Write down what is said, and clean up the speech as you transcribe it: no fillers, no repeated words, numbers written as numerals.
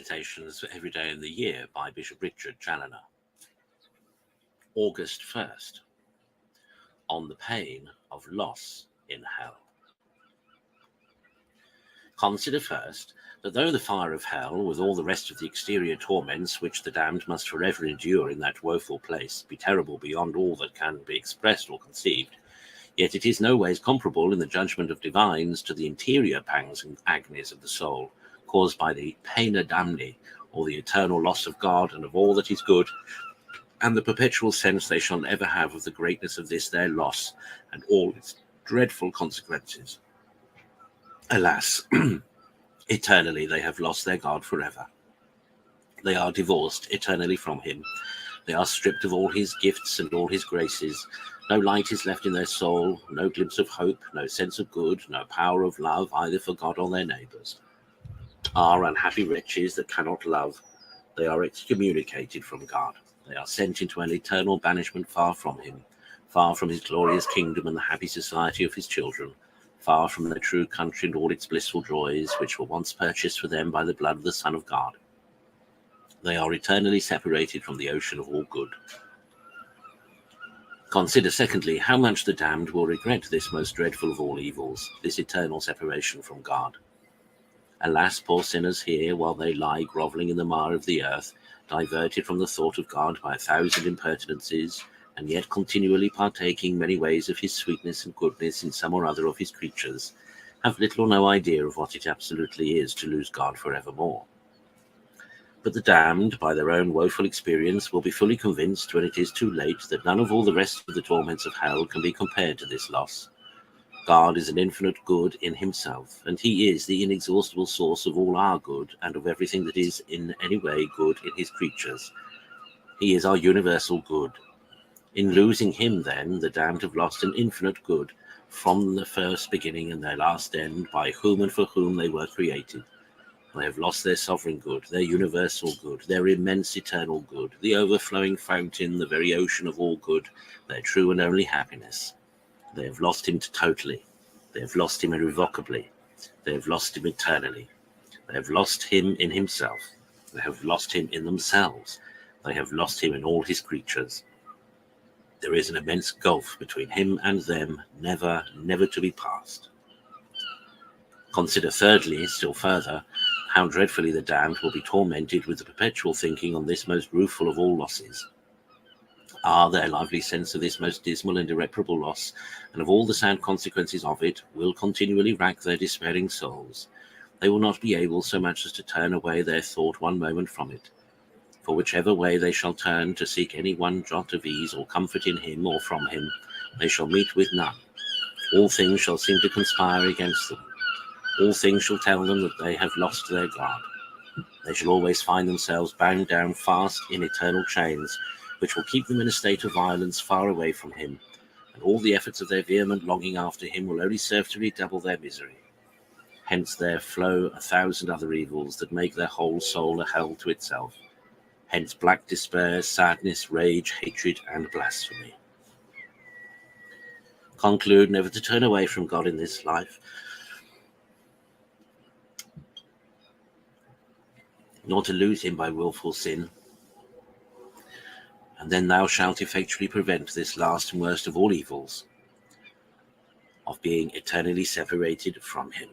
Meditations for every day in the year by Bishop Richard Challoner. August 1st, on the pain of loss in hell. Consider first that though the fire of hell, with all the rest of the exterior torments which the damned must forever endure in that woeful place, be terrible beyond all that can be expressed or conceived, yet it is no ways comparable in the judgment of divines to the interior pangs and agonies of the soul, caused by the pena damni, or the eternal loss of God and of all that is good, and the perpetual sense they shall ever have of the greatness of this their loss, and all its dreadful consequences. Alas, eternally they have lost their God forever. They are divorced eternally from him. They are stripped of all his gifts and all his graces. No light is left in their soul, no glimpse of hope, no sense of good, no power of love, either for God or their neighbours. Are unhappy wretches that cannot love. They are excommunicated from God. They are sent into an eternal banishment far from him, far from his glorious kingdom and the happy society of his children, far from their true country and all its blissful joys, which were once purchased for them by the blood of the Son of God. They are eternally separated from the ocean of all good. Consider, secondly, how much the damned will regret this most dreadful of all evils, this eternal separation from God. Alas, poor sinners here, while they lie grovelling in the mire of the earth, diverted from the thought of God by 1,000 impertinences, and yet continually partaking many ways of his sweetness and goodness in some or other of his creatures, have little or no idea of what it absolutely is to lose God for evermore. But the damned, by their own woeful experience, will be fully convinced when it is too late that none of all the rest of the torments of hell can be compared to this loss. God is an infinite good in himself, and he is the inexhaustible source of all our good and of everything that is in any way good in his creatures. He is our universal good. In losing him, then, the damned have lost an infinite good from the first beginning and their last end, by whom and for whom they were created. They have lost their sovereign good, their universal good, their immense eternal good, the overflowing fountain, the very ocean of all good, their true and only happiness. They have lost him totally. They have lost him irrevocably. They have lost him eternally. They have lost him in himself. They have lost him in themselves. They have lost him in all his creatures. There is an immense gulf between him and them, never, never to be passed. Consider thirdly, still further, how dreadfully the damned will be tormented with the perpetual thinking on this most rueful of all losses. Their lively sense of this most dismal and irreparable loss, and of all the sad consequences of it, will continually rack their despairing souls. They will not be able so much as to turn away their thought one moment from it. For whichever way they shall turn to seek any one jot of ease or comfort in him or from him, they shall meet with none. All things shall seem to conspire against them. All things shall tell them that they have lost their God. They shall always find themselves bound down fast in eternal chains, which will keep them in a state of violence far away from him, and all the efforts of their vehement longing after him will only serve to redouble their misery. Hence there flow 1,000 other evils that make their whole soul a hell to itself. Hence black despair, sadness, rage, hatred, and blasphemy. Conclude never to turn away from God in this life, nor to lose him by wilful sin, and then thou shalt effectually prevent this last and worst of all evils, of being eternally separated from him.